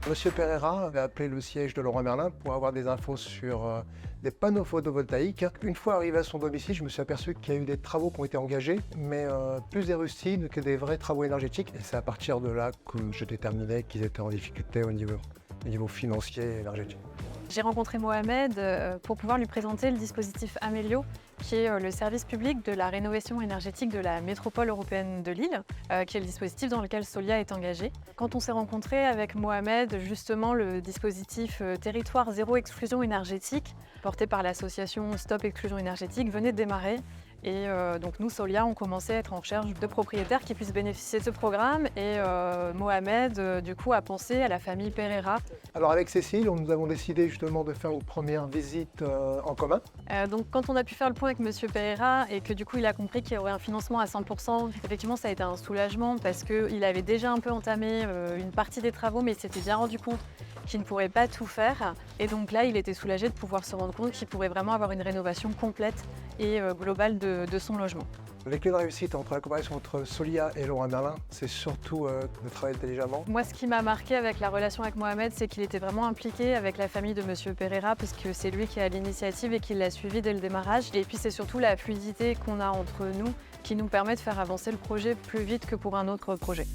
Monsieur Pereira avait appelé le siège de Leroy Merlin pour avoir des infos sur des panneaux photovoltaïques. Une fois arrivé à son domicile, je me suis aperçu qu'il y a eu des travaux qui ont été engagés, mais plus des rustines que des vrais travaux énergétiques. Et c'est à partir de là que je déterminais qu'ils étaient en difficulté au niveau financier et énergétique. J'ai rencontré Mohamed pour pouvoir lui présenter le dispositif Amélio, qui est le service public de la rénovation énergétique de la métropole européenne de Lille, qui est le dispositif dans lequel Solia est engagé. Quand on s'est rencontré avec Mohamed, justement, le dispositif Territoire Zéro Exclusion Énergétique, porté par l'association Stop Exclusion Énergétique, venait de démarrer. Et donc nous, Solia, on commençait à être en recherche de propriétaires qui puissent bénéficier de ce programme. Et Mohamed, du coup, a pensé à la famille Pereira. Alors avec Cécile, nous avons décidé justement de faire une première visite en commun. Donc quand on a pu faire le point avec Monsieur Pereira et que du coup il a compris qu'il y aurait un financement à 100%, effectivement ça a été un soulagement parce qu'il avait déjà un peu entamé une partie des travaux, mais il s'était bien rendu compte qu'il ne pourrait pas tout faire. Et donc là, il était soulagé de pouvoir se rendre compte qu'il pourrait vraiment avoir une rénovation complète et globale de son logement. Les clés de réussite entre la coopération entre Solia et Leroy Merlin, c'est surtout de travailler intelligemment. Moi, ce qui m'a marqué avec la relation avec Mohamed, c'est qu'il était vraiment impliqué avec la famille de Monsieur Pereira, parce que c'est lui qui a l'initiative et qui l'a suivi dès le démarrage. Et puis c'est surtout la fluidité qu'on a entre nous qui nous permet de faire avancer le projet plus vite que pour un autre projet.